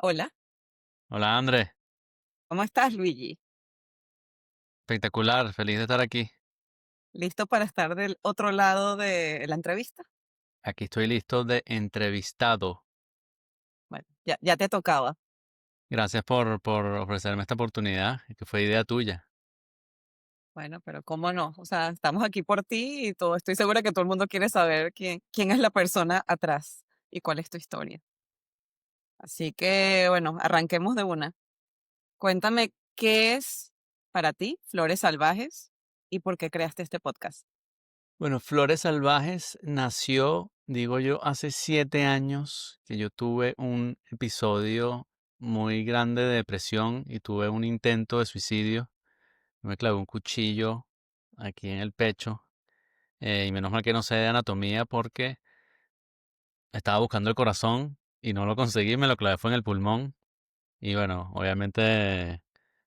Hola, Hola Andrés, ¿cómo estás, Luigi? espectacular, feliz de estar aquí. ¿Listo para estar del otro lado de la entrevista? Aquí estoy listo de entrevistado. Bueno, ya te tocaba. Gracias por ofrecerme esta oportunidad, que fue idea tuya. Bueno, pero cómo no. O sea, estamos aquí por ti y todo. Estoy segura que todo el mundo quiere saber quién es la persona atrás y cuál es tu historia. Así que, bueno, arranquemos de una. Cuéntame qué es para ti Flores Salvajes y por qué creaste este podcast. Bueno, Flores Salvajes nació, digo yo, hace 7 años que yo tuve un episodio muy grande de depresión y tuve un intento de suicidio. Me clavé un cuchillo aquí en el pecho, y menos mal que no sé de anatomía porque estaba buscando el corazón y no lo conseguí, me lo clavé fue en el pulmón. Y bueno, obviamente,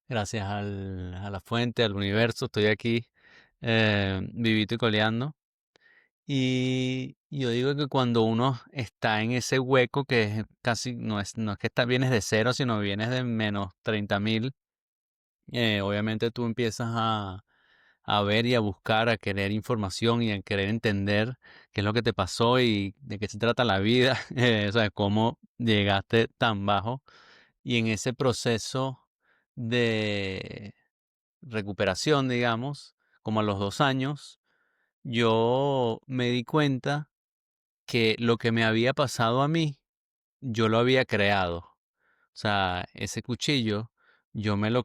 gracias a la fuente, al universo, estoy aquí, vivito y coleando. Y yo digo que cuando uno está en ese hueco que es casi, no es que vienes de cero, sino vienes de menos 30.000, obviamente tú empiezas a ver y a buscar, a querer información y a querer entender qué es lo que te pasó y de qué se trata la vida, o sea, cómo llegaste tan bajo. Y en ese proceso de recuperación, digamos, como a los 2 años, yo me di cuenta que lo que me había pasado a mí, yo lo había creado. O sea, ese cuchillo, yo me lo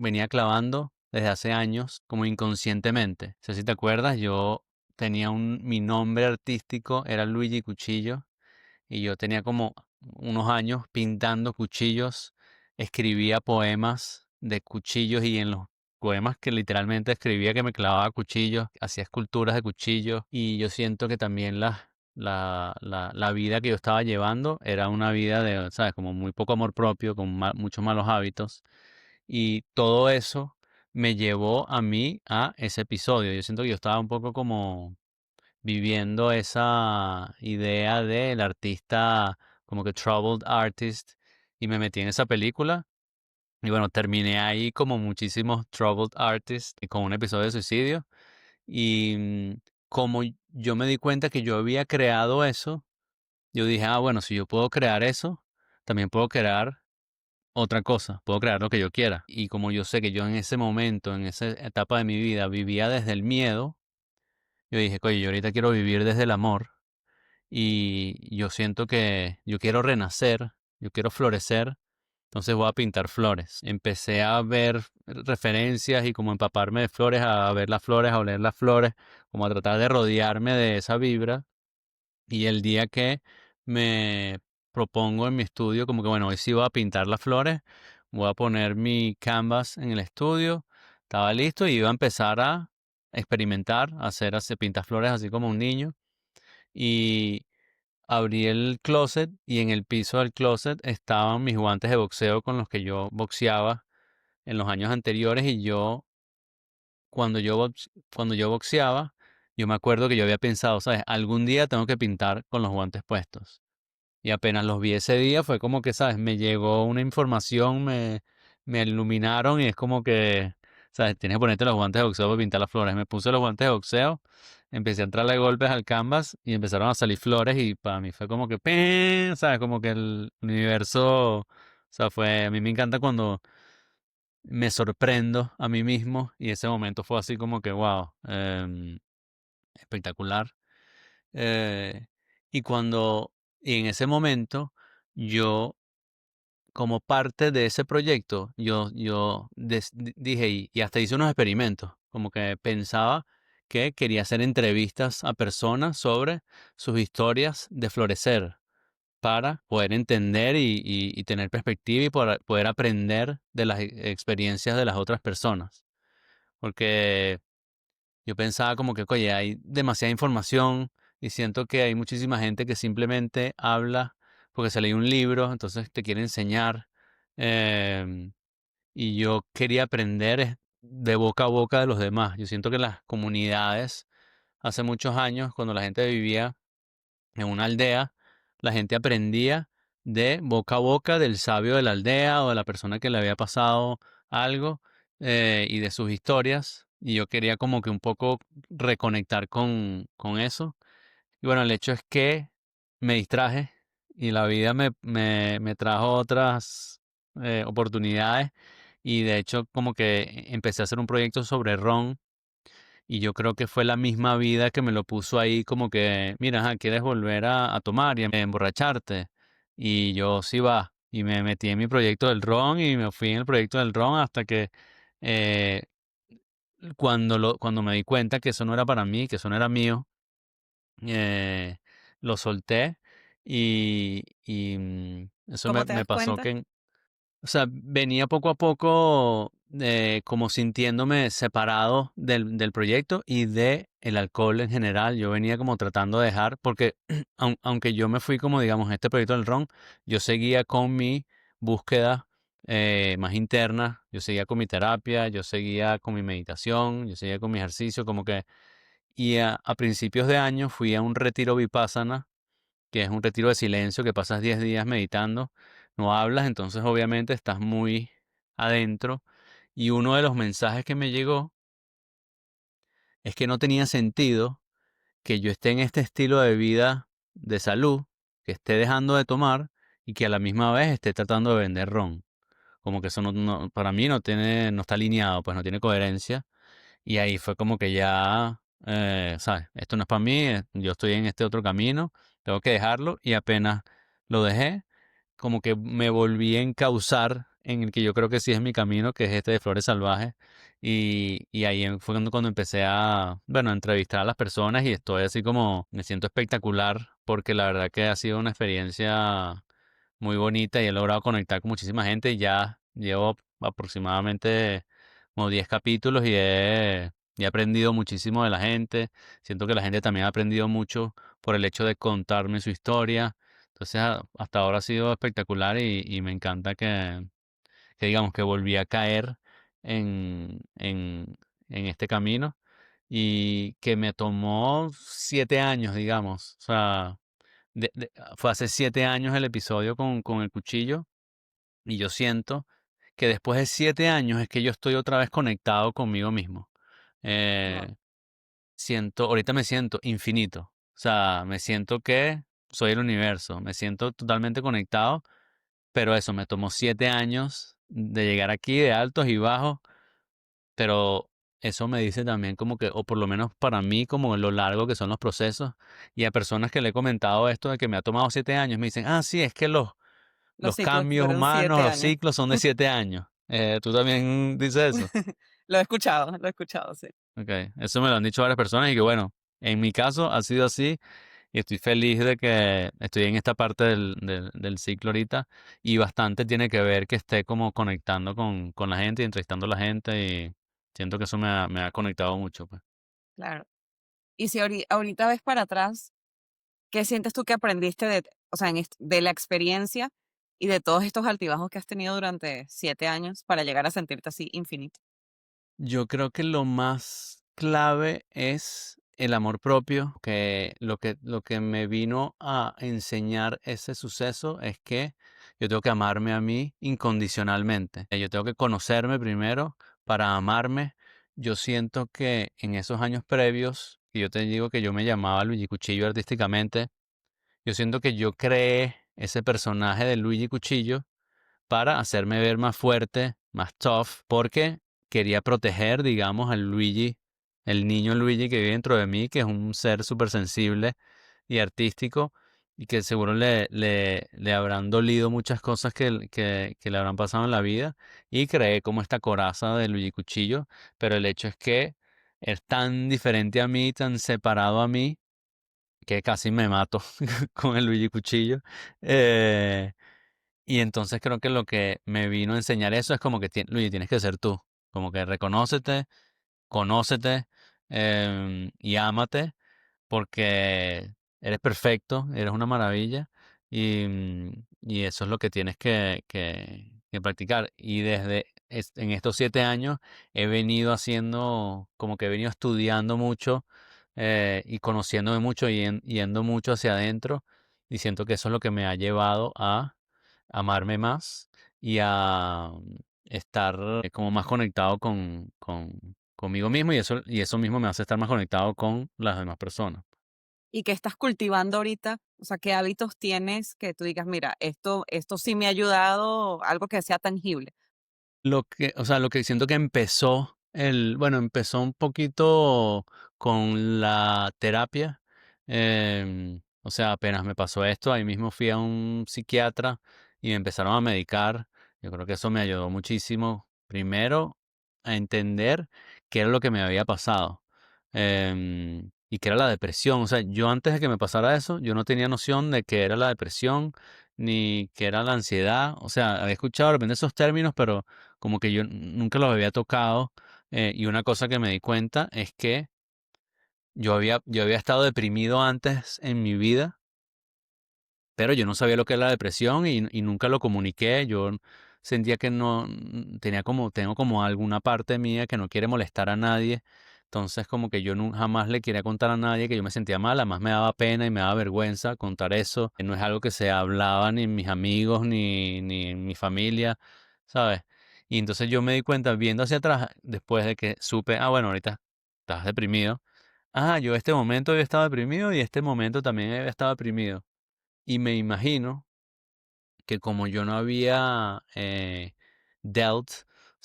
venía clavando desde hace años, como inconscientemente. No sé si te acuerdas, yo tenía mi nombre artístico era Luigi Cuchillo y yo tenía como unos años pintando cuchillos, escribía poemas de cuchillos y en los poemas que literalmente escribía que me clavaba cuchillos, hacía esculturas de cuchillos y yo siento que también la vida que yo estaba llevando era una vida de, ¿sabes? Como muy poco amor propio, con muchos malos hábitos y todo eso me llevó a mí a ese episodio. Yo siento que yo estaba un poco como viviendo esa idea del artista como que troubled artist y me metí en esa película y bueno, terminé ahí como muchísimos troubled artists y con un episodio de suicidio y como yo me di cuenta que yo había creado eso, yo dije, bueno, si yo puedo crear eso, también puedo crear otra cosa, puedo crear lo que yo quiera. Y como yo sé que yo en ese momento, en esa etapa de mi vida, vivía desde el miedo, yo dije, oye, yo ahorita quiero vivir desde el amor y yo siento que yo quiero renacer, yo quiero florecer, entonces voy a pintar flores. Empecé a ver referencias y como empaparme de flores, a ver las flores, a oler las flores, como a tratar de rodearme de esa vibra. Y el día que me propongo en mi estudio, como que bueno, hoy sí voy a pintar las flores, voy a poner mi canvas en el estudio, estaba listo y iba a empezar a experimentar, hacer pintar flores así como un niño. Y abrí el closet y en el piso del closet estaban mis guantes de boxeo con los que yo boxeaba en los años anteriores y cuando yo boxeaba, yo me acuerdo que yo había pensado, ¿sabes? Algún día tengo que pintar con los guantes puestos. Y apenas los vi ese día fue como que, ¿sabes? Me llegó una información, me iluminaron y es como que, ¿sabes? Tienes que ponerte los guantes de boxeo para pintar las flores. Me puse los guantes de boxeo, empecé a entrarle golpes al canvas y empezaron a salir flores y para mí fue como que, ¡ping! ¿Sabes? Como que el universo, o sea, a mí me encanta cuando me sorprendo a mí mismo y ese momento fue así como que, wow, espectacular. Eh, y en ese momento, yo, como parte de ese proyecto, dije, y hasta hice unos experimentos, como que pensaba que quería hacer entrevistas a personas sobre sus historias de florecer para poder entender y tener perspectiva y poder aprender de las experiencias de las otras personas. Porque yo pensaba como que, oye, hay demasiada información y siento que hay muchísima gente que simplemente habla porque se leyó un libro, entonces te quiere enseñar. em, y yo quería aprender de boca a boca de los demás. Yo siento que las comunidades, hace muchos años, cuando la gente vivía en una aldea, la gente aprendía de boca a boca del sabio de la aldea o de la persona que le había pasado algo, y de sus historias. Y yo quería como que un poco reconectar con eso. Y bueno, el hecho es que me distraje y la vida me trajo otras oportunidades. Y de hecho como que empecé a hacer un proyecto sobre ron, y yo creo que fue la misma vida que me lo puso ahí como que, mira, ajá, ¿quieres volver a tomar y a emborracharte? Y yo sí va. Y me metí en mi proyecto del ron y me fui en el proyecto del ron hasta que eh, cuando me di cuenta que eso no era para mí, que eso no era mío, eh, lo solté, y eso ¿Cómo te me das pasó cuenta? que, o sea, venía poco a poco como sintiéndome separado del proyecto y de el alcohol en general. Yo venía como tratando de dejar, porque aunque yo me fui como, digamos, en este proyecto del ron, yo seguía con mi búsqueda más interna, yo seguía con mi terapia, yo seguía con mi meditación, yo seguía con mi ejercicio, como que, y a principios de año fui a un retiro Vipassana, que es un retiro de silencio que pasas 10 días meditando, no hablas, entonces obviamente estás muy adentro. Y uno de los mensajes que me llegó es que no tenía sentido que yo esté en este estilo de vida de salud, que esté dejando de tomar y que a la misma vez esté tratando de vender ron. Como que eso para mí no está alineado, pues no tiene coherencia. Y ahí fue como que ya, ¿sabes? Esto no es para mí, yo estoy en este otro camino, tengo que dejarlo, y apenas lo dejé, como que me volví a encauzar en el que yo creo que sí es mi camino, que es este de Flores Salvajes. Y ahí fue cuando empecé a, bueno, a entrevistar a las personas, y estoy así como, me siento espectacular, porque la verdad que ha sido una experiencia muy bonita y he logrado conectar con muchísima gente. Y ya llevo aproximadamente como 10 capítulos y he aprendido muchísimo de la gente. Siento que la gente también ha aprendido mucho por el hecho de contarme su historia. Entonces, hasta ahora ha sido espectacular, y me encanta que digamos que volví a caer en este camino, y que me tomó 7 años, digamos. O sea, fue hace 7 años el episodio con el cuchillo, y yo siento que después de 7 años es que yo estoy otra vez conectado conmigo mismo. Wow, Eh, ahorita me siento infinito. O sea, me siento que soy el universo, me siento totalmente conectado, pero eso me tomó 7 años de llegar aquí, de altos y bajos, pero eso me dice también como que, o por lo menos para mí, como lo largo que son los procesos. Y a personas que le he comentado esto de que me ha tomado 7 años, me dicen, ah, sí, es que los los ciclos cambios duran humanos, 7 años. los ciclos son de 7 años. ¿Tú también dices eso? Lo he escuchado, sí. Okay. Eso me lo han dicho varias personas, y que bueno, en mi caso ha sido así, y estoy feliz de que estoy en esta parte del ciclo ahorita, y bastante tiene que ver que esté como conectando con la gente y entrevistando a la gente, y siento que eso me ha conectado mucho, pues. Claro. Y si ahorita ves para atrás, ¿qué sientes tú que aprendiste o sea, de la experiencia y de todos estos altibajos que has tenido durante 7 años para llegar a sentirte así infinito? Yo creo que lo más clave es el amor propio, que lo que me vino a enseñar ese suceso es que yo tengo que amarme a mí incondicionalmente. Yo tengo que conocerme primero para amarme. Yo siento que en esos años previos, que yo te digo que yo me llamaba Luigi Cuchillo artísticamente, yo siento que yo creé ese personaje de Luigi Cuchillo para hacerme ver más fuerte, más tough, porque quería proteger, digamos, al Luigi, el niño Luigi que vive dentro de mí, que es un ser súper sensible y artístico, y que seguro le habrán dolido muchas cosas que le habrán pasado en la vida, y creé como esta coraza de Luigi Cuchillo. Pero el hecho es que es tan diferente a mí, tan separado a mí, que casi me mato con el Luigi Cuchillo. Eh, y entonces creo que lo que me vino a enseñar eso es como que, Luigi, tienes que ser tú. Como que reconócete, conócete, y ámate, porque eres perfecto, eres una maravilla, y eso es lo que tienes que practicar. Y en estos 7 años he venido haciendo, como que he venido estudiando mucho, y conociéndome mucho, y yendo mucho hacia adentro, y siento que eso es lo que me ha llevado a amarme más y a estar como más conectado conmigo mismo y eso mismo me hace estar más conectado con las demás personas. ¿Y qué estás cultivando ahorita? O sea, ¿qué hábitos tienes que tú digas, mira, esto sí me ha ayudado, algo que sea tangible? O sea, lo que siento que bueno, empezó un poquito con la terapia. O sea, apenas me pasó esto, ahí mismo fui a un psiquiatra y me empezaron a medicar. Yo creo que eso me ayudó muchísimo, primero, a entender qué era lo que me había pasado, y qué era la depresión. O sea, yo antes de que me pasara eso, yo no tenía noción de qué era la depresión ni qué era la ansiedad. O sea, había escuchado de repente esos términos, pero como que yo nunca los había tocado. Y una cosa que me di cuenta es que yo había estado deprimido antes en mi vida, pero yo no sabía lo que era la depresión y nunca lo comuniqué. Yo sentía que no tengo como alguna parte mía que no quiere molestar a nadie. Entonces como que yo jamás le quería contar a nadie que yo me sentía mal, además me daba pena y me daba vergüenza contar eso. No es algo que se hablaba ni en mis amigos ni en mi familia, ¿sabes? Y entonces yo me di cuenta viendo hacia atrás, después de que supe, bueno, ahorita estás deprimido. Yo este momento había estado deprimido y este momento también había estado deprimido. Y me imagino que como yo no había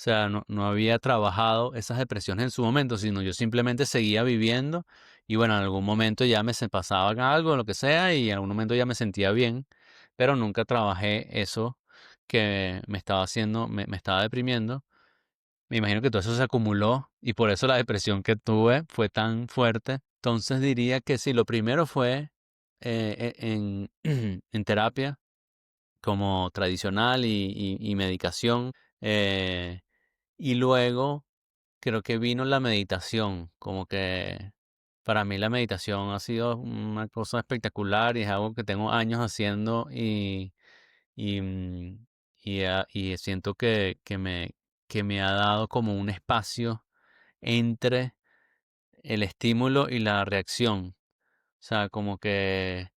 o sea, no había trabajado esas depresiones en su momento, sino yo simplemente seguía viviendo y bueno, en algún momento ya se pasaba algo, lo que sea, y en algún momento ya me sentía bien, pero nunca trabajé eso que me estaba haciendo, me estaba deprimiendo. Me imagino que todo eso se acumuló y por eso la depresión que tuve fue tan fuerte. Entonces diría que sí, lo primero fue en terapia como tradicional y medicación. eh, y luego creo que vino la meditación, como que para mí la meditación ha sido una cosa espectacular y es algo que tengo años haciendo y, mm, y siento que me ha dado como un espacio entre el estímulo y la reacción. O sea, como que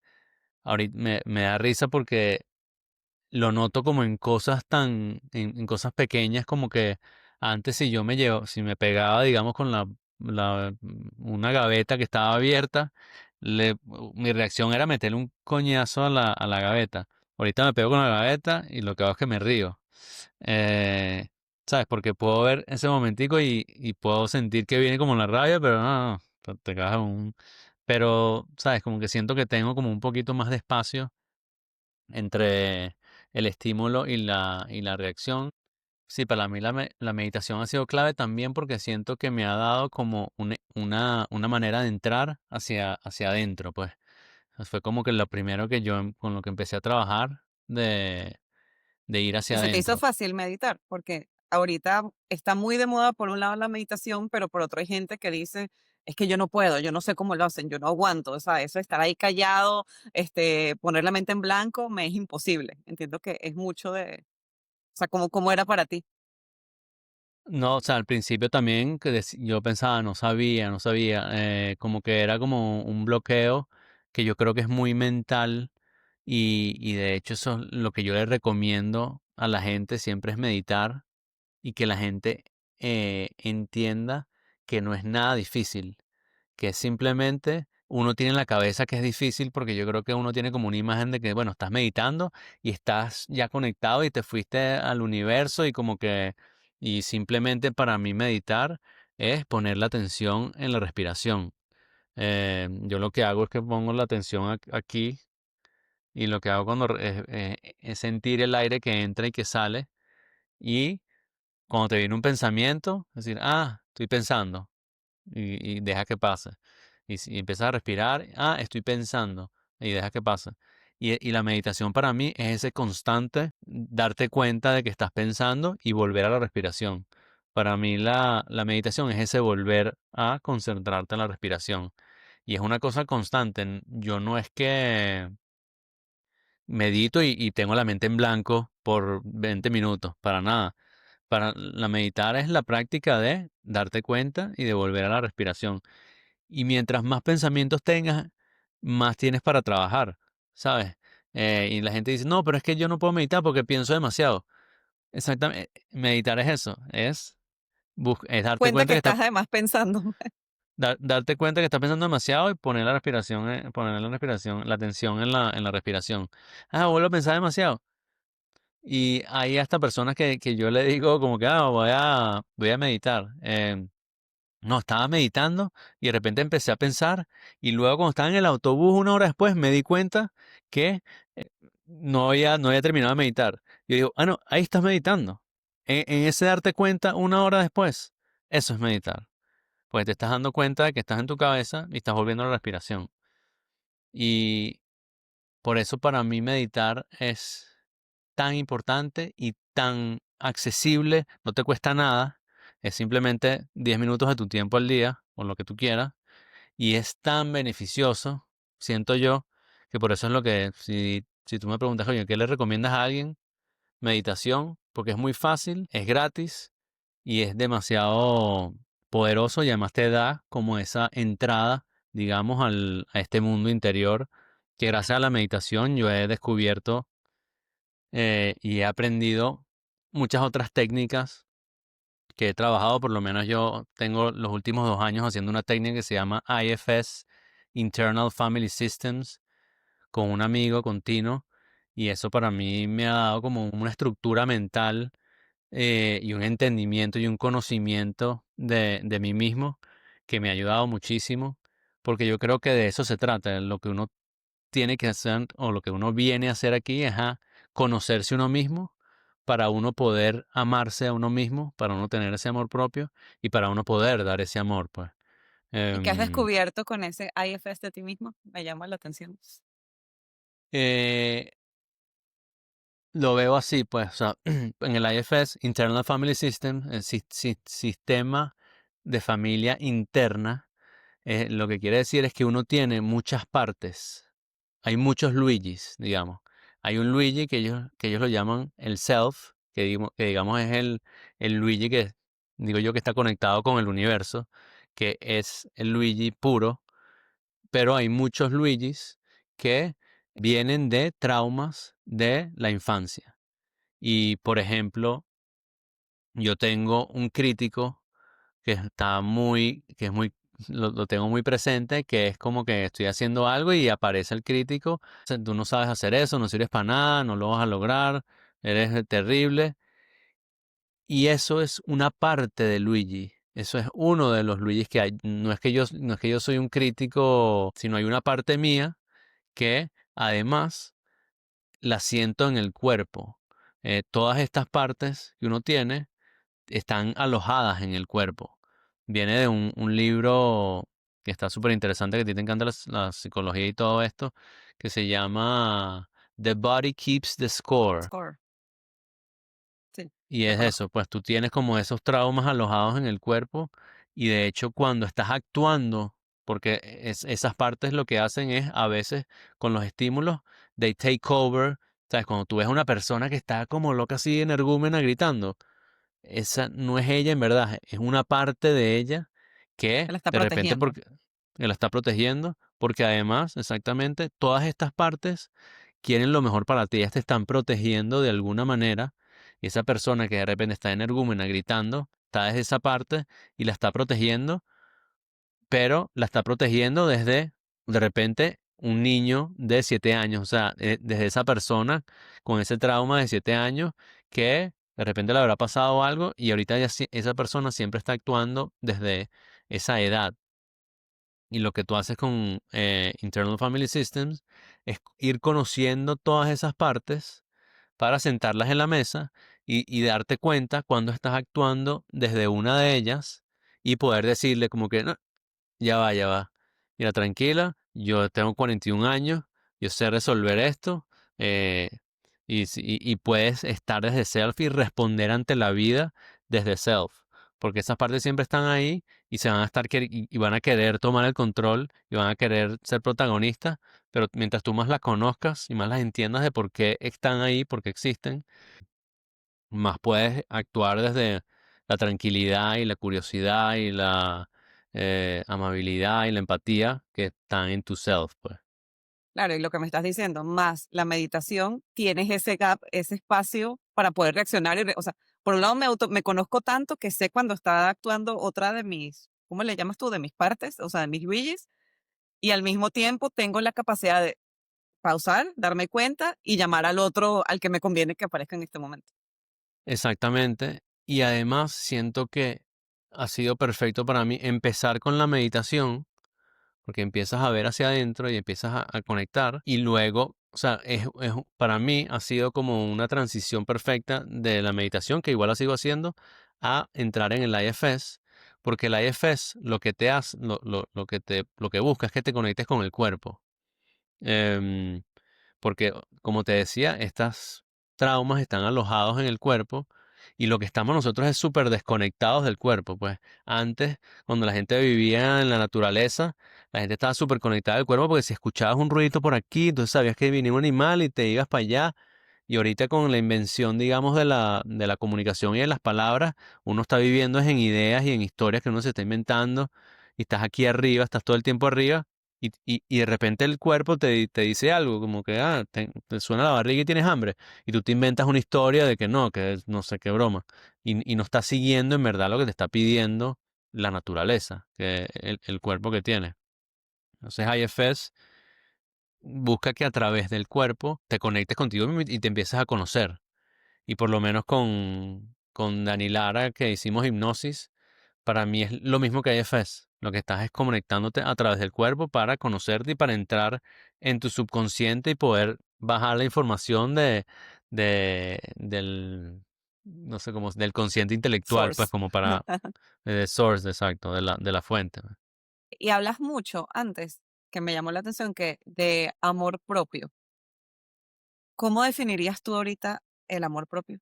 ahorita me da risa porque lo noto como en cosas en cosas pequeñas, como que antes si me pegaba, digamos, con una gaveta que estaba abierta, mi reacción era meterle un coñazo a a la gaveta. Ahorita me pego con la gaveta y lo que hago es que me río. Eh, ¿Sabes? Porque puedo ver ese momentico y puedo sentir que viene como la rabia, pero no, te cagas pero, ¿sabes? Como que siento que tengo como un poquito más de espacio entre el estímulo y la reacción. Sí, para mí la meditación ha sido clave también porque siento que me ha dado como una manera de entrar hacia adentro, pues. Fue como que lo primero que con lo que empecé a trabajar de ir ¿Y hacia se te hizo adentro. fácil meditar? Porque ahorita está muy de moda por un lado la meditación, pero por otro hay gente que dice, es que yo no puedo, yo no sé cómo lo hacen, yo no aguanto, o sea, eso de estar ahí callado, poner la mente en blanco, me es imposible. Entiendo que es mucho de, o sea, cómo era para ti. No, o sea, al principio también yo pensaba, no sabía, como que era como un bloqueo que yo creo que es muy mental y de hecho eso es lo que yo le recomiendo a la gente siempre es meditar y que la gente entienda que no es nada difícil, que simplemente uno tiene en la cabeza que es difícil porque yo creo que uno tiene como una imagen de que, bueno, estás meditando y estás ya conectado y te fuiste al universo y como que, y simplemente para mí meditar es poner la atención en la respiración. Yo lo que hago es que pongo la atención aquí y lo que hago es sentir el aire que entra y que sale y cuando te viene un pensamiento, decir, estoy pensando y deja que pase. Y empiezas a respirar, estoy pensando y deja que pase. Y la meditación para mí es ese constante darte cuenta de que estás pensando y volver a la respiración. Para mí la meditación es ese volver a concentrarte en la respiración. Y es una cosa constante. Yo no es que medito y tengo la mente en blanco por 20 minutos, para nada. Para la meditar es la práctica de darte cuenta y de volver a la respiración. Y mientras más pensamientos tengas, más tienes para trabajar, ¿sabes? Y la gente dice, no, pero es que yo no puedo meditar porque pienso demasiado. Exactamente, meditar es eso, es darte Cuenta cuenta que que estás además pensando. darte cuenta que estás pensando demasiado y poner la respiración, poner la respiración, la atención en la respiración. Ah, vuelvo a pensar demasiado. Y hay hasta personas que yo le digo como que, voy a meditar. No, estaba meditando y de repente empecé a pensar y luego cuando estaba en el autobús una hora después me di cuenta que eh, no había terminado de meditar. Yo digo, no, ahí estás meditando. En ese darte cuenta una hora después, eso es meditar. Pues te estás dando cuenta de que estás en tu cabeza y estás volviendo a la respiración. Y por eso para mí meditar es tan importante y tan accesible, no te cuesta nada, es simplemente 10 minutos de tu tiempo al día, o lo que tú quieras, y es tan beneficioso, siento yo, que por eso es lo que, si tú me preguntas, oye, ¿qué le recomiendas a alguien? Meditación, porque es muy fácil, es gratis y es demasiado poderoso y además te da como esa entrada, digamos, a este mundo interior que gracias a la meditación yo he descubierto y he aprendido muchas otras técnicas que he trabajado, por lo menos yo tengo los últimos 2 años haciendo una técnica que se llama IFS, Internal Family Systems, con un amigo, con Tino, y eso para mí me ha dado como una estructura mental y un entendimiento y un conocimiento de mí mismo que me ha ayudado muchísimo, porque yo creo que de eso se trata, lo que uno tiene que hacer o lo que uno viene a hacer aquí es a conocerse uno mismo para uno poder amarse a uno mismo, para uno tener ese amor propio y para uno poder dar ese amor, pues. ¿Y qué has Em, descubierto con ese IFS de ti mismo? Me llama la atención. eh, lo veo así, pues, o sea, en el IFS, Internal Family System, el sistema de familia interna, lo que quiere decir es que uno tiene muchas partes. Hay muchos Luigis, digamos. Hay un Luigi que ellos lo llaman el self, que digamos es el Luigi que, digo yo, que está conectado con el universo, que es el Luigi puro, pero hay muchos Luigis que vienen de traumas de la infancia. Y, por ejemplo, yo tengo un crítico que es muy, lo tengo muy presente, que es como que estoy haciendo algo y aparece el crítico, o sea, tú no sabes hacer eso, no sirves para nada, no lo vas a lograr, eres terrible. Y eso es una parte de Luigi. Eso es uno de los Luigis que hay. No es que yo soy un crítico, sino hay una parte mía que además la siento en el cuerpo. Todas estas partes que uno tiene están alojadas en el cuerpo. Viene de un libro que está súper interesante, que a ti te encanta la psicología y todo esto, que se llama The Body Keeps the Score. Score. Sí, Y lo es conozco. eso, pues tú tienes como esos traumas alojados en el cuerpo y de hecho cuando estás actuando, porque esas partes lo que hacen es a veces con los estímulos, they take over. ¿Sabes? Cuando tú ves a una persona que está como loca así energúmena gritando, esa no es ella en verdad, es una parte de ella que Él está de repente protegiendo. porque que la está protegiendo, porque además, exactamente, todas estas partes quieren lo mejor para ti, ellas te están protegiendo de alguna manera, y esa persona que de repente está energúmena gritando, está desde esa parte y la está protegiendo, pero la está protegiendo desde, de repente, un niño de 7 años, o sea, desde esa persona con ese trauma de 7 años que de repente le habrá pasado algo y ahorita esa persona siempre está actuando desde esa edad. Y lo que tú haces con Internal Family Systems es ir conociendo todas esas partes para sentarlas en la mesa y darte cuenta cuando estás actuando desde una de ellas y poder decirle como que, "No, ya va, ya va. Mira, tranquila, yo tengo 41 años, yo sé resolver esto, eh, y puedes estar desde self y responder ante la vida desde self, porque esas partes siempre están ahí y se van a estar y van a querer tomar el control y van a querer ser protagonistas, pero mientras tú más las conozcas y más las entiendas de por qué están ahí, por qué existen, más puedes actuar desde la tranquilidad y la curiosidad y la amabilidad y la empatía que están en tu self, pues. Claro, y lo que me estás diciendo, más la meditación, tienes ese gap, ese espacio para poder reaccionar o sea, por un lado me conozco tanto que sé cuando está actuando otra de mis, ¿cómo le llamas tú? De mis partes, o sea, de mis willies, y al mismo tiempo tengo la capacidad de pausar, darme cuenta y llamar al otro al que me conviene que aparezca en este momento. Exactamente. Y además siento que ha sido perfecto para mí empezar con la meditación, porque empiezas a ver hacia adentro y empiezas a conectar. Y luego, o sea, para mí ha sido como una transición perfecta de la meditación, que igual la sigo haciendo, a entrar en el IFS, porque el IFS lo que te hace, lo que busca es que te conectes con el cuerpo. Em, Porque, como te decía, estas traumas están alojados en el cuerpo y lo que estamos nosotros es súper desconectados del cuerpo. Pues antes, cuando la gente vivía en la naturaleza, la gente estaba súper conectada al cuerpo porque si escuchabas un ruidito por aquí, entonces sabías que venía un animal y te ibas para allá. Y ahorita con la invención, digamos, de la comunicación y de las palabras, uno está viviendo es en ideas y en historias que uno se está inventando y estás aquí arriba, estás todo el tiempo arriba y de repente el cuerpo te dice algo, como que te suena la barriga y tienes hambre. Y tú te inventas una historia de que no, que es no sé qué broma. Y no estás siguiendo en verdad lo que te está pidiendo la naturaleza, que el cuerpo que tiene. Entonces IFS busca que a través del cuerpo te conectes contigo mismo y te empieces a conocer. Y por lo menos con Dani Lara, que hicimos hipnosis, para mí es lo mismo que IFS. Lo que estás es conectándote a través del cuerpo para conocerte y para entrar en tu subconsciente y poder bajar la información del, no sé cómo, del consciente intelectual, pues Source. como para, de source, exacto, de la fuente. Y hablas mucho antes, que me llamó la atención, que de amor propio. ¿Cómo definirías tú ahorita el amor propio?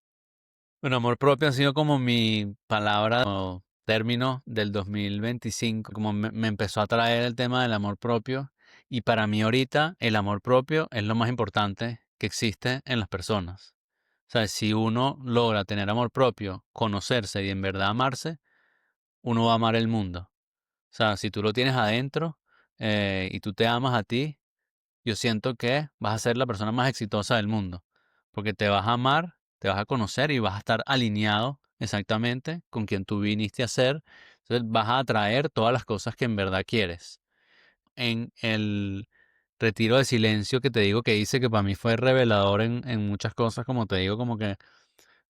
Bueno, amor propio ha sido como mi palabra o término del 2025, como me empezó a traer el tema del amor propio y para mí ahorita el amor propio es lo más importante que existe en las personas. O sea, si uno logra tener amor propio, conocerse y en verdad amarse, uno va a amar el mundo. O sea, si tú lo tienes adentro y tú te amas a ti, yo siento que vas a ser la persona más exitosa del mundo, porque te vas a amar, te vas a conocer y vas a estar alineado exactamente con quien tú viniste a ser. Entonces vas a atraer todas las cosas que en verdad quieres. En el retiro de silencio que te digo que hice, que para mí fue revelador en muchas cosas, como te digo, como que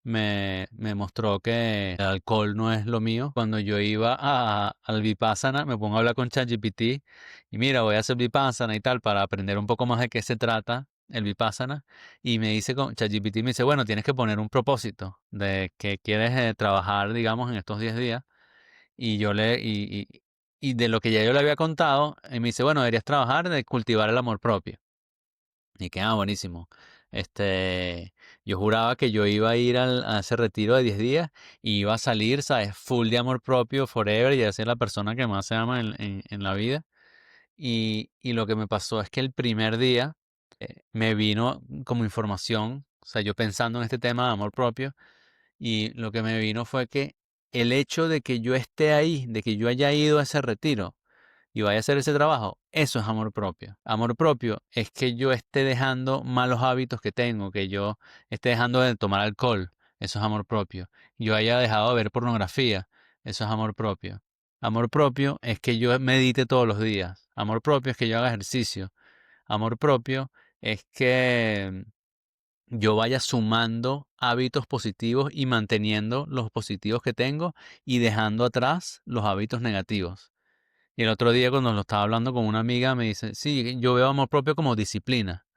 me mostró que el alcohol no es lo mío. Cuando yo iba al Vipassana, me pongo a hablar con ChatGPT y mira, voy a hacer Vipassana y tal para aprender un poco más de qué se trata el Vipassana. Y me dice con ChatGPT, me dice, bueno, tienes que poner un propósito de que quieres trabajar, digamos, en estos 10 días. Y yo y de lo que ya yo le había contado, me dice, bueno, deberías trabajar de cultivar el amor propio. Y que, buenísimo. Yo juraba que yo iba a ir a ese retiro de 10 días y iba a salir, ¿sabes? Full de amor propio, forever, y a ser la persona que más se ama en la vida. Y lo que me pasó es que el primer día me vino como información, o sea, yo pensando en este tema de amor propio, y lo que me vino fue que el hecho de que yo esté ahí, de que yo haya ido a ese retiro, y vaya a hacer ese trabajo, eso es amor propio. Amor propio es que yo esté dejando malos hábitos que tengo, que yo esté dejando de tomar alcohol, eso es amor propio. Yo haya dejado de ver pornografía, eso es amor propio. Amor propio es que yo medite todos los días. Amor propio es que yo haga ejercicio. Amor propio es que yo vaya sumando hábitos positivos y manteniendo los positivos que tengo y dejando atrás los hábitos negativos. Y el otro día cuando lo estaba hablando con una amiga me dice, sí, yo veo amor propio como disciplina.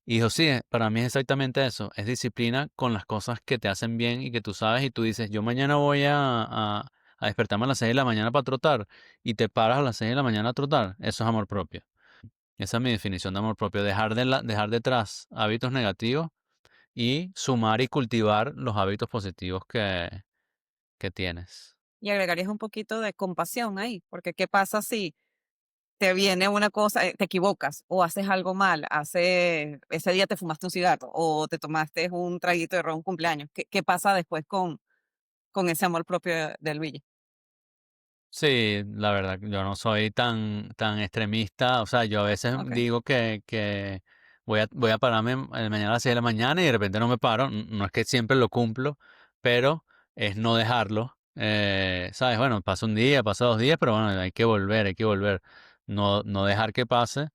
Y dijo, sí, para mí es exactamente eso, es disciplina con las cosas que te hacen bien y que tú sabes y tú dices, yo mañana voy a despertarme a las 6 de la mañana para trotar y te paras a las 6 de la mañana a trotar, eso es amor propio. Esa es mi definición de amor propio, dejar detrás hábitos negativos y sumar y cultivar los hábitos positivos que tienes. Y agregarías un poquito de compasión ahí, porque ¿qué pasa si te viene una cosa, te equivocas o haces algo mal, ese día te fumaste un cigarro o te tomaste un traguito de ron cumpleaños? ¿Qué pasa después con ese amor propio del Luigi? Sí, la verdad, yo no soy tan extremista. O sea, yo a veces Okey, digo que voy a pararme mañana a las 6 de la mañana y de repente no me paro. No es que siempre lo cumplo, pero es no dejarlo. ¿Sabes? Bueno, pasa un día, pasa 2 días, pero bueno, hay que volver, hay que volver. No dejar que pase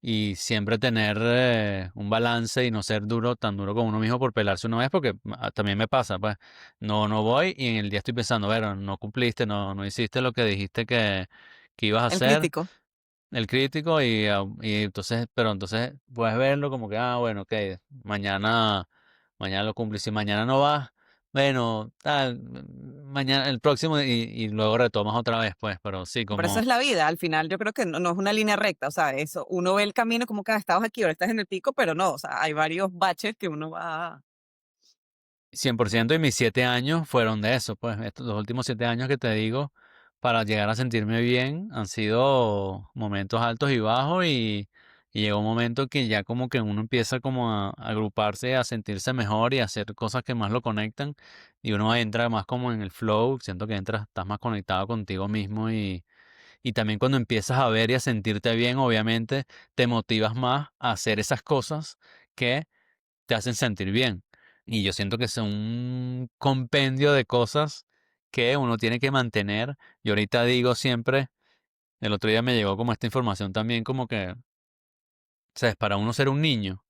y siempre tener un balance y no ser tan duro con uno mismo por pelarse una vez, porque también me pasa, pues, no voy y en el día estoy pensando, bueno, no cumpliste, no hiciste lo que dijiste que ibas a el hacer, crítico. el crítico, y entonces, pero entonces puedes verlo como que, bueno, ok, mañana lo cumplí, si mañana no vas, bueno, tal, mañana, el próximo, y luego retomas otra vez, pues, pero sí, Pero eso como es la vida, al final yo creo que no es una línea recta, o sea, eso, uno ve el camino como que estabas aquí, ahora estás en el pico, pero no, o sea, hay varios baches que uno va. 100%, y mis 7 años fueron de eso, pues los últimos 7 años que te digo, para llegar a sentirme bien, han sido momentos altos y bajos y llegó un momento que ya como que uno empieza como a agruparse, a sentirse mejor y a hacer cosas que más lo conectan y uno entra más como en el flow, siento que entras, estás más conectado contigo mismo y también cuando empiezas a ver y a sentirte bien, obviamente te motivas más a hacer esas cosas que te hacen sentir bien. Y yo siento que es un compendio de cosas que uno tiene que mantener. Y ahorita digo siempre, el otro día me llegó como esta información también, como que, ¿sabes? Para uno ser un niño,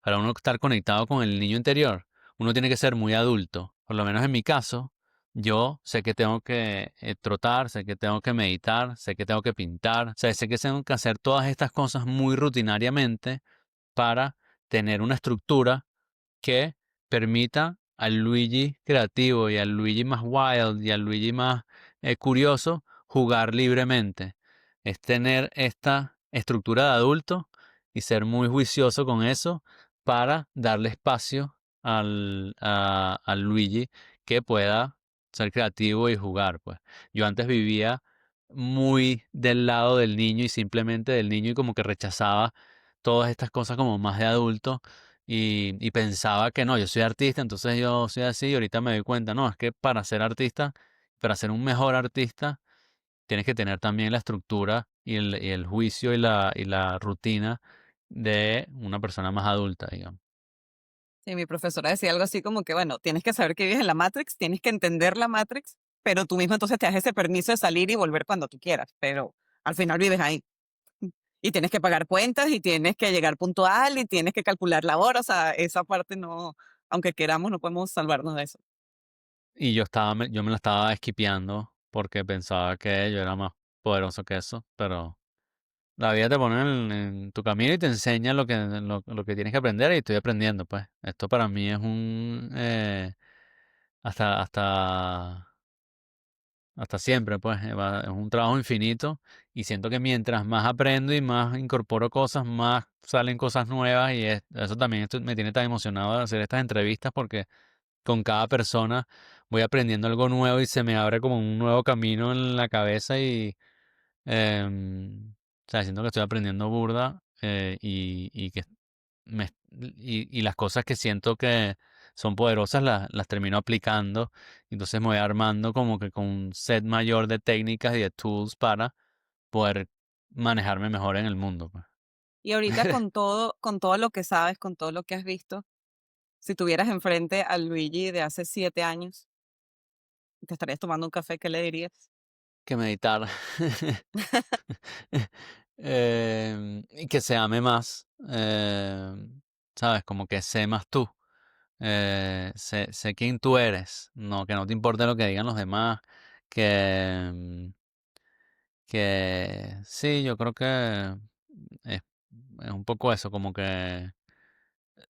para uno estar conectado con el niño interior, uno tiene que ser muy adulto. Por lo menos en mi caso, yo sé que tengo que trotar, sé que tengo que meditar, sé que tengo que pintar, o sea, sé que tengo que hacer todas estas cosas muy rutinariamente para tener una estructura que permita al Luigi creativo y al Luigi más wild y al Luigi más curioso jugar libremente. Es tener esta estructura de adulto y ser muy juicioso con eso para darle espacio al Luigi que pueda ser creativo y jugar, pues. Yo antes vivía muy del lado del niño y simplemente del niño y como que rechazaba todas estas cosas como más de adulto y pensaba que no, yo soy artista, entonces yo soy así y ahorita me doy cuenta, no, es que para ser artista, para ser un mejor artista, tienes que tener también la estructura y el juicio y la rutina de una persona más adulta, digamos. Sí, mi profesora decía algo así como que, bueno, tienes que saber que vives en la Matrix, tienes que entender la Matrix, pero tú mismo entonces te das ese permiso de salir y volver cuando tú quieras, pero al final vives ahí. Y tienes que pagar cuentas y tienes que llegar puntual y tienes que calcular la hora, o sea, esa parte no, aunque queramos, no podemos salvarnos de eso. Y yo me la estaba esquipeando porque pensaba que yo era más poderoso que eso, pero la vida te pone en tu camino y te enseña lo que tienes que aprender y estoy aprendiendo, pues. Esto para mí es hasta siempre, pues. Es un trabajo infinito y siento que mientras más aprendo y más incorporo cosas, más salen cosas nuevas y eso también me tiene tan emocionado de hacer estas entrevistas porque con cada persona voy aprendiendo algo nuevo y se me abre como un nuevo camino en la cabeza o sea, siento que estoy aprendiendo burda y que y las cosas que siento que son poderosas las termino aplicando. Entonces me voy armando como que con un set mayor de técnicas y de tools para poder manejarme mejor en el mundo, pues. Y ahorita con todo lo que sabes, con todo lo que has visto, si tuvieras enfrente al Luigi de hace 7 años, te estarías tomando un café, ¿qué le dirías? Que meditar. Y que se ame más. ¿Sabes? Como que sé más tú. Sé quién tú eres. No, que no te importe lo que digan los demás. Que, mm, que sí, yo creo que es, es un poco eso, como que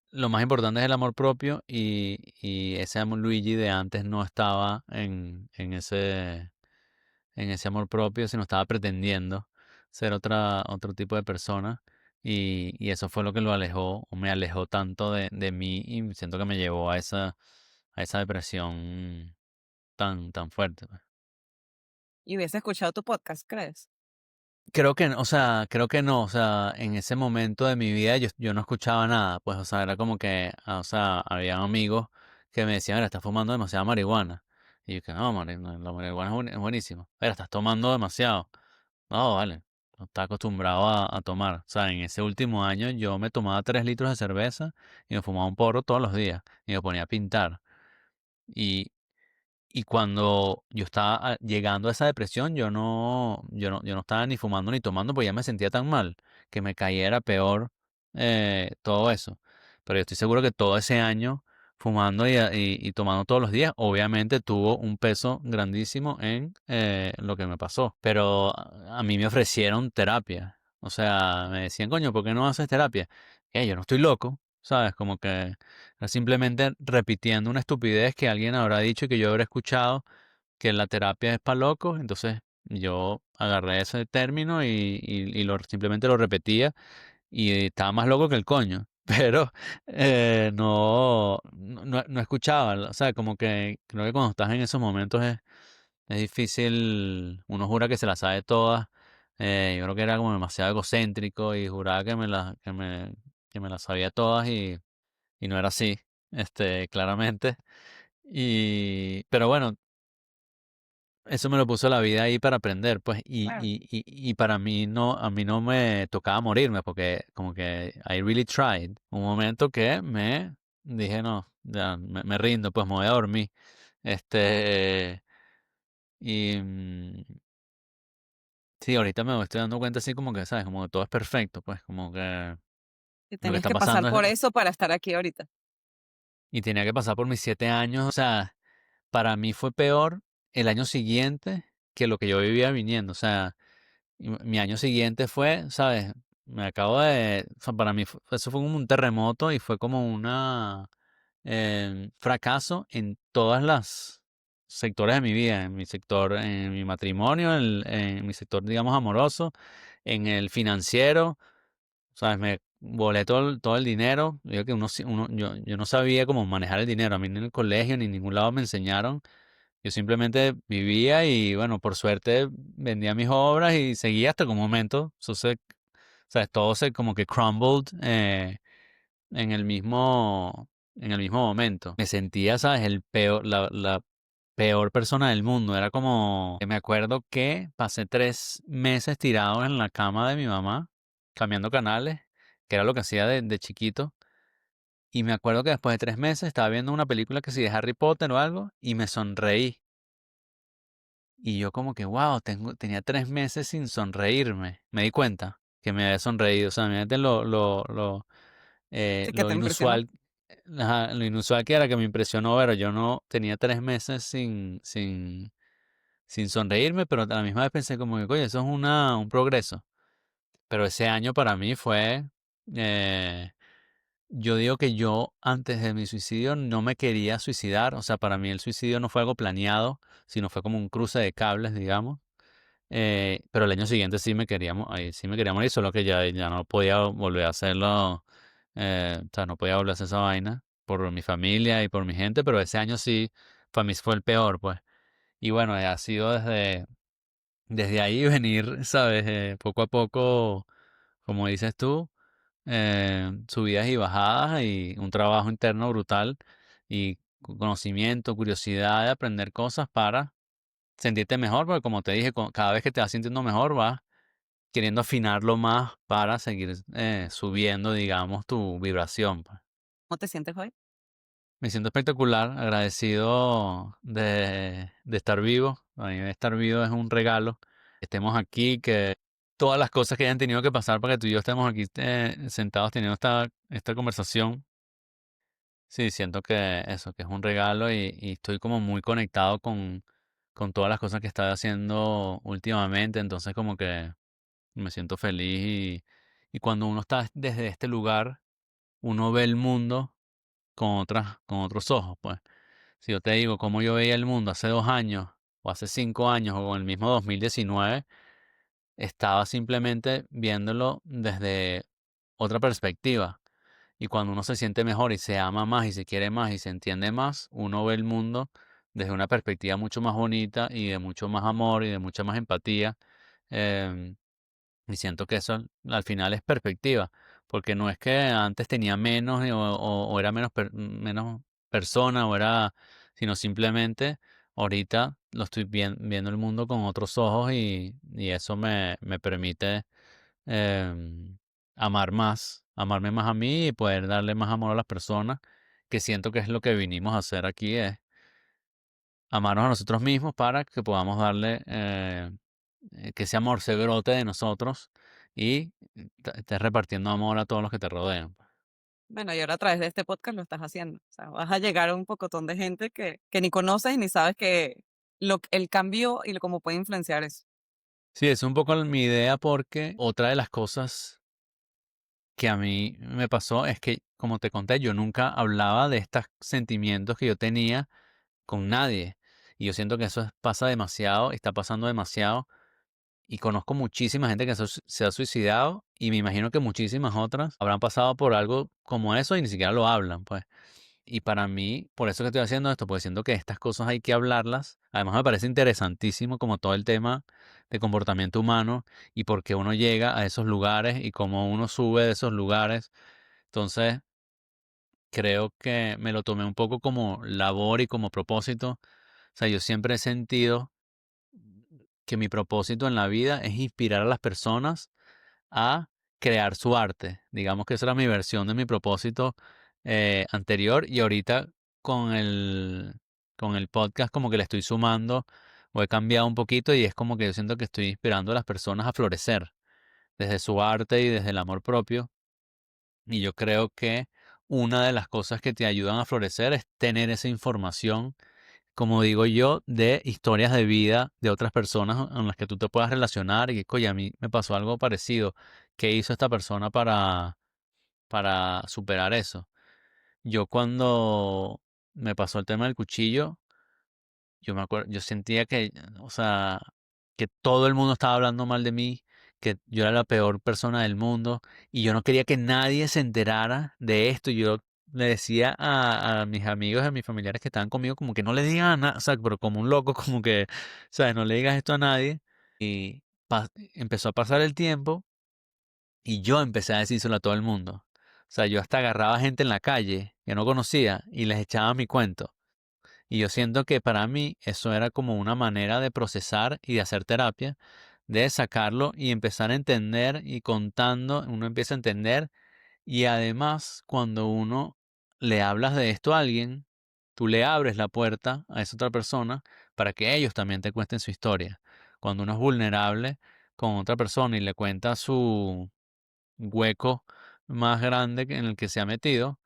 lo más importante es el amor propio y ese amor Luigi de antes no estaba en ese amor propio, sino estaba pretendiendo ser otro tipo de persona. Y eso fue lo que lo alejó, o me alejó tanto de mí, y siento que me llevó a esa depresión tan fuerte, pues. Y hubiese escuchado tu podcast, ¿crees? Creo que, o sea, creo que no, o sea, en ese momento de mi vida yo no escuchaba nada, pues, o sea, era como que, o sea, había amigos que me decían, mira, estás fumando demasiada marihuana. Y yo que no, la marihuana es buenísima. Pero estás tomando demasiado. No, vale. No estás acostumbrado a tomar. O sea, en ese último año yo me tomaba 3 litros de cerveza y me fumaba un porro todos los días. Y me ponía a pintar. Y, y cuando yo estaba llegando a esa depresión, yo no estaba ni fumando ni tomando, porque ya me sentía tan mal que me cayera peor todo eso. Pero yo estoy seguro que todo ese año fumando y tomando todos los días, obviamente tuvo un peso grandísimo en lo que me pasó. Pero a mí me ofrecieron terapia. O sea, me decían, coño, ¿por qué no haces terapia? Yo no estoy loco, ¿sabes? Como que simplemente repitiendo una estupidez que alguien habrá dicho y que yo habré escuchado, que la terapia es para locos. Entonces yo agarré ese término simplemente lo repetía y estaba más loco que el coño. Pero no escuchaba. O sea, como que creo que cuando estás en esos momentos es difícil. Uno jura que se la sabe todas. Yo creo que era como demasiado egocéntrico y juraba que me las sabía todas y no era así, claramente. Pero bueno, eso me lo puso la vida ahí para aprender, pues, Claro. y para mí a mí no me tocaba morirme, porque como que I really tried. Un momento que me dije, no, ya me rindo, pues me voy a dormir. Este, y sí, ahorita me estoy dando cuenta así como que, ¿sabes? Como que todo es perfecto, pues, como que Y lo que tenías está que pasar pasando por es, eso para estar aquí ahorita. y tenía que pasar por mis 7 años, o sea, para mí fue peor el año siguiente que lo que yo vivía viniendo. O sea, mi año siguiente fue, ¿sabes? Me acabo de... O sea, para mí eso fue como un terremoto y fue como una fracaso en todas las sectores de mi vida, en mi sector, en mi matrimonio, en mi sector, digamos, amoroso, en el financiero, ¿sabes? Me volé todo el dinero. Yo, que yo no sabía cómo manejar el dinero. A mí ni en el colegio ni en ningún lado me enseñaron. Yo simplemente vivía y bueno, por suerte vendía mis obras y seguía hasta que un momento, ¿sabes? Todo se como que crumbled en el mismo momento. Me sentía, ¿sabes? La peor persona del mundo. Era como, me acuerdo que pasé 3 meses tirado en la cama de mi mamá, cambiando canales, que era lo que hacía de chiquito. Y me acuerdo que después de 3 meses estaba viendo una película que sí de Harry Potter o algo y me sonreí. Y yo como que, wow, tenía 3 meses sin sonreírme. Me di cuenta que me había sonreído. O sea, imagínate Sí que lo te impresionó. inusual, ajá, lo inusual que era que me impresionó, pero yo no tenía 3 meses sin sonreírme, pero a la misma vez pensé como que, oye, eso es un progreso. Pero ese año para mí fue, eh, yo digo que yo antes de mi suicidio no me quería suicidar. O sea, para mí el suicidio no fue algo planeado, sino fue como un cruce de cables, digamos. Pero el año siguiente ahí sí me quería morir, solo que ya no podía volver a hacerlo, o sea, no podía volver a hacer esa vaina por mi familia y por mi gente, pero ese año sí, para mí fue el peor, pues. Y bueno, ha sido desde ahí venir, ¿sabes? Poco a poco, como dices tú, subidas y bajadas y un trabajo interno brutal y conocimiento, curiosidad de aprender cosas para sentirte mejor, porque como te dije, cada vez que te vas sintiendo mejor, vas queriendo afinarlo más para seguir subiendo, digamos, tu vibración, pues. ¿Cómo te sientes hoy? Me siento espectacular, agradecido de estar vivo. A mí estar vivo es un regalo. Que estemos aquí, que todas las cosas que hayan tenido que pasar para que tú y yo estemos aquí sentados teniendo esta conversación. Sí, siento que eso, que es un regalo y estoy como muy conectado con todas las cosas que estoy haciendo últimamente. Entonces como que me siento feliz y cuando uno está desde este lugar, uno ve el mundo con otros ojos, pues. Si yo te digo cómo yo veía el mundo hace 2 años, o hace 5 años, o en el mismo 2019, estaba simplemente viéndolo desde otra perspectiva. Y cuando uno se siente mejor y se ama más y se quiere más y se entiende más, uno ve el mundo desde una perspectiva mucho más bonita y de mucho más amor y de mucha más empatía. em, y siento que eso al final es perspectiva, porque no es que antes tenía menos o era menos persona, sino simplemente ahorita lo estoy viendo el mundo con otros ojos y eso me permite em, amarme más a mí y poder darle más amor a las personas, que siento que es lo que vinimos a hacer aquí, es amarnos a nosotros mismos para que podamos darle, que ese amor se brote de nosotros y estés repartiendo amor a todos los que te rodean. Bueno, y ahora a través de este podcast lo estás haciendo. O sea, vas a llegar a un pocotón de gente que ni conoces y ni sabes que el cambio y cómo puede influenciar eso. Sí, es un poco mi idea porque otra de las cosas que a mí me pasó es que, como te conté, yo nunca hablaba de estos sentimientos que yo tenía con nadie. Y yo siento que pasa demasiado, está pasando demasiado. Y conozco muchísima gente que se ha suicidado y me imagino que muchísimas otras habrán pasado por algo como eso y ni siquiera lo hablan, pues. Y para mí, por eso que estoy haciendo esto, pues siento que estas cosas hay que hablarlas. Además me parece interesantísimo como todo el tema de comportamiento humano y por qué uno llega a esos lugares y cómo uno sube de esos lugares. Entonces, creo que me lo tomé un poco como labor y como propósito. O sea, yo siempre he sentido que mi propósito en la vida es inspirar a las personas a crear su arte. Digamos que esa era mi versión de mi propósito anterior y ahorita con el, con el podcast como que le estoy sumando o he cambiado un poquito y es como que yo siento que estoy inspirando a las personas a florecer desde su arte y desde el amor propio. Y yo creo que una de las cosas que te ayudan a florecer es tener esa información, como digo yo, de historias de vida de otras personas en las que tú te puedas relacionar y que, oye, a mí me pasó algo parecido. ¿Qué hizo esta persona para superar eso? Yo cuando me pasó el tema del cuchillo, yo me acuerdo, yo sentía que, o sea, que todo el mundo estaba hablando mal de mí, que yo era la peor persona del mundo y yo no quería que nadie se enterara de esto. Yo le decía a mis amigos, a mis familiares que estaban conmigo, como que no le digan nada, o sea, pero como un loco, como que, ¿sabes? No le digas esto a nadie. Y empezó a pasar el tiempo y yo empecé a decírselo a todo el mundo. O sea, yo hasta agarraba gente en la calle que no conocía y les echaba mi cuento. Y yo siento que para mí eso era como una manera de procesar y de hacer terapia, de sacarlo y empezar a entender y contando, uno empieza a entender y además cuando uno le hablas de esto a alguien, tú le abres la puerta a esa otra persona para que ellos también te cuenten su historia. Cuando uno es vulnerable con otra persona y le cuenta su hueco más grande en el que se ha metido,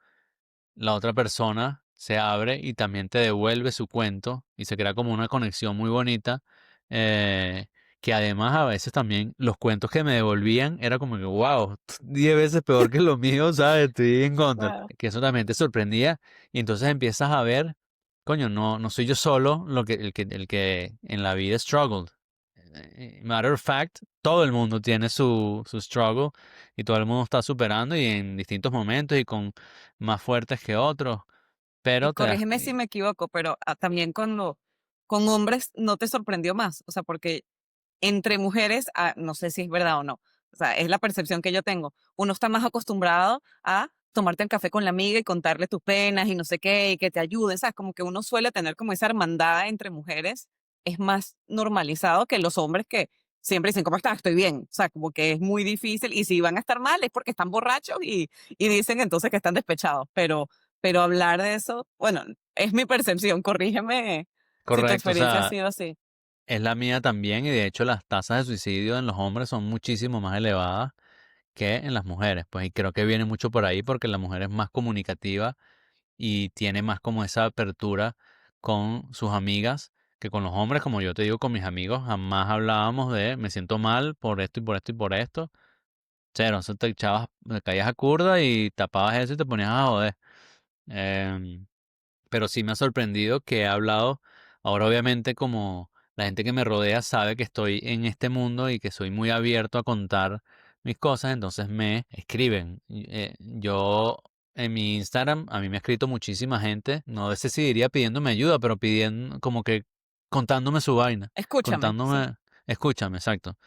la otra persona se abre y también te devuelve su cuento y se crea como una conexión muy bonita, eh, que además a veces también los cuentos que me devolvían era como que, wow, 10 veces peor que lo mío, ¿sabes? Estoy en contra. Wow. Que eso también te sorprendía y entonces empiezas a ver, coño, no soy yo solo el que en la vida struggled. Matter of fact, todo el mundo tiene su struggle y todo el mundo está superando y en distintos momentos y con más fuertes que otros, Y pero corrígeme si me equivoco, pero también con hombres no te sorprendió más. O sea, porque entre mujeres, no sé si es verdad o no. O sea, es la percepción que yo tengo. Uno está más acostumbrado a tomarte el café con la amiga y contarle tus penas y no sé qué, y que te ayuden, ¿sabes? Como que uno suele tener como esa hermandad entre mujeres. Es más normalizado que los hombres que siempre dicen, ¿cómo estás? Estoy bien. O sea, como que es muy difícil. Y si van a estar mal es porque están borrachos y dicen entonces que están despechados. Pero hablar de eso, bueno, es mi percepción. Corrígeme si tu correcto, o experiencia ha sea, sido así. es la mía también y de hecho las tasas de suicidio en los hombres son muchísimo más elevadas que en las mujeres, pues y creo que viene mucho por ahí porque la mujer es más comunicativa y tiene más como esa apertura con sus amigas que con los hombres, como yo te digo, con mis amigos jamás hablábamos de me siento mal por esto y por esto y por esto. Cero, eso te echabas, te caías a curda y tapabas eso y te ponías a joder. Em, pero sí me ha sorprendido que he hablado, ahora obviamente como la gente que me rodea sabe que estoy en este mundo y que soy muy abierto a contar mis cosas, entonces me escriben. Yo en mi Instagram, a mí me ha escrito muchísima gente, no sé si diría pidiéndome ayuda, pero pidiendo como que contándome su vaina, Escúchame, sí. contándome, escúchame, exacto.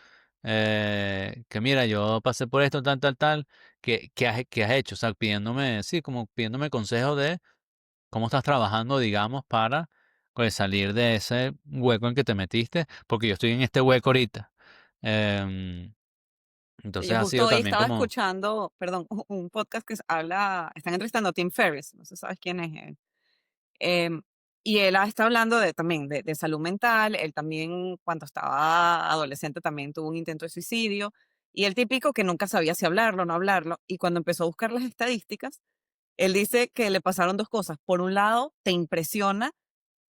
Que mira, yo pasé por esto, tal, tal, tal, ¿qué has hecho? O sea, pidiéndome, sí, como pidiéndome consejos de cómo estás trabajando, digamos, para pues, salir de ese hueco en que te metiste, porque yo estoy en este hueco ahorita. Em, Sí, entonces yo ha justo sido hoy también estaba como escuchando, perdón, un podcast que habla, están entrevistando a Tim Ferriss, no sé si sabes quién es él. Em, y él está hablando también de salud mental. Él también, cuando estaba adolescente, también tuvo un intento de suicidio. Y el típico que nunca sabía si hablarlo o no hablarlo. Y cuando empezó a buscar las estadísticas, él dice que le pasaron dos cosas. Por un lado, te impresiona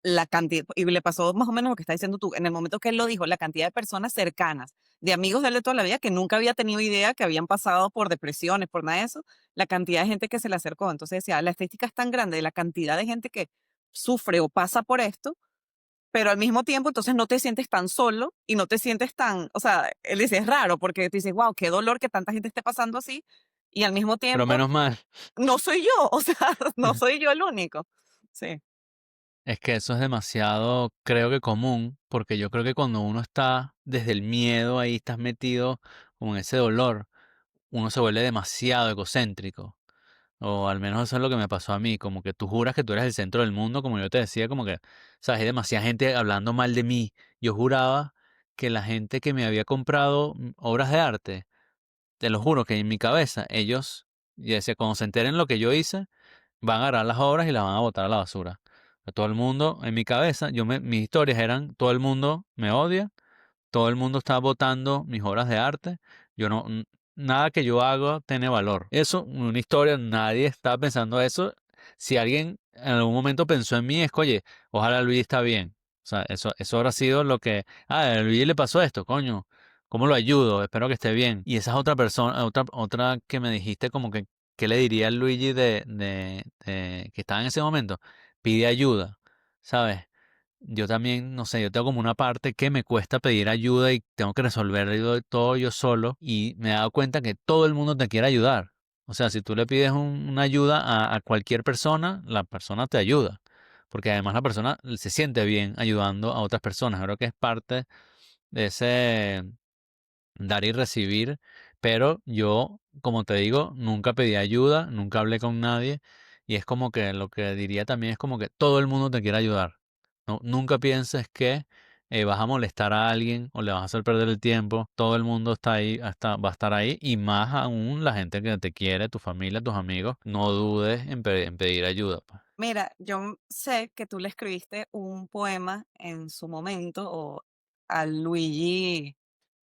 la cantidad, y le pasó más o menos lo que estás diciendo tú, en el momento que él lo dijo, la cantidad de personas cercanas, de amigos de él de toda la vida, que nunca había tenido idea que habían pasado por depresiones, por nada de eso, la cantidad de gente que se le acercó. Entonces decía, la estadística es tan grande de la cantidad de gente que sufre o pasa por esto, pero al mismo tiempo entonces no te sientes tan solo y no te sientes tan, o sea, él dice, es raro porque tú dices, wow, qué dolor que tanta gente esté pasando así, y al mismo pero tiempo menos mal. no soy yo, o sea, no soy yo el único. Sí, Es que eso es demasiado, creo que común, porque yo creo que cuando uno está desde el miedo ahí, estás metido con ese dolor, uno se vuelve demasiado egocéntrico. O al menos eso es lo que me pasó a mí, como que tú juras que tú eres el centro del mundo, como yo te decía, como que, sabes, hay demasiada gente hablando mal de mí. Yo juraba que la gente que me había comprado obras de arte, te lo juro que en mi cabeza ellos, y decía, cuando se enteren lo que yo hice, van a agarrar las obras y las van a botar a la basura. Todo el mundo, en mi cabeza, mis historias eran, todo el mundo me odia, todo el mundo está votando mis obras de arte. Yo no, nada que yo haga tiene valor. Eso, una historia, nadie está pensando eso. Si alguien en algún momento pensó en mí, es que, oye, ojalá Luis está bien. O sea, eso habrá sido lo que, a Luis le pasó esto, coño. ¿Cómo lo ayudo? Espero que esté bien. Y esa es otra persona, otra que me dijiste como que, ¿qué le diría a Luigi que estaba en ese momento? Pide ayuda, ¿sabes? Yo también, no sé, yo tengo como una parte que me cuesta pedir ayuda y tengo que resolver todo yo solo y me he dado cuenta que todo el mundo te quiere ayudar. O sea, si tú le pides una ayuda a cualquier persona, la persona te ayuda. Porque además la persona se siente bien ayudando a otras personas. Creo que es parte de ese dar y recibir, pero yo, como te digo, nunca pedí ayuda, nunca hablé con nadie y es como que lo que diría también es como que todo el mundo te quiere ayudar. No, nunca pienses que vas a molestar a alguien o le vas a hacer perder el tiempo. Todo el mundo está ahí, va a estar ahí y más aún la gente que te quiere, tu familia, tus amigos. No dudes en pedir ayuda, pues. mira, yo sé que tú le escribiste un poema en su momento o a Luigi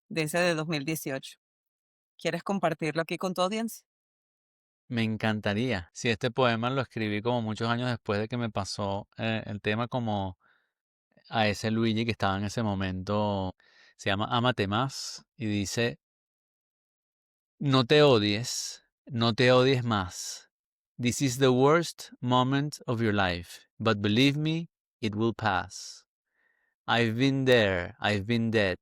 de ese de 2018. ¿Quieres compartirlo aquí con tu audiencia? Me encantaría. Si este poema lo escribí como muchos años después de que me pasó el tema como a ese Luigi que estaba en ese momento. Se llama Ámate más y dice, no te odies más. This is the worst moment of your life, but believe me, it will pass. I've been there, I've been dead.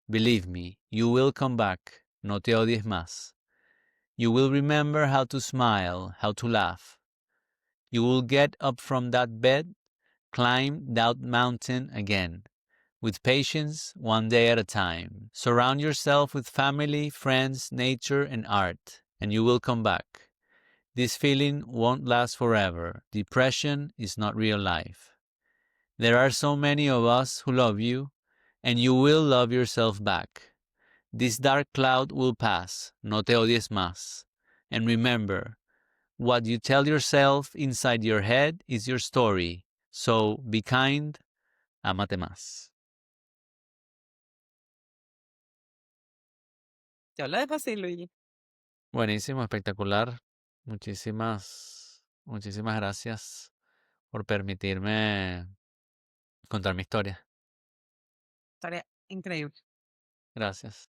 Believe me, you will come back. No te odies más. You will remember how to smile, how to laugh. You will get up from that bed, climb that mountain again. With patience, one day at a time. Surround yourself with family, friends, nature, and art, and you will come back. This feeling won't last forever. Depression is not real life. There are so many of us who love you, and you will love yourself back. This dark cloud will pass. No te odies más. And remember, what you tell yourself inside your head is your story. So be kind, amate más. Te hablo fácil, Luigi. Buenísimo, espectacular. Muchísimas gracias por permitirme contar mi historia. Historia increíble. Gracias.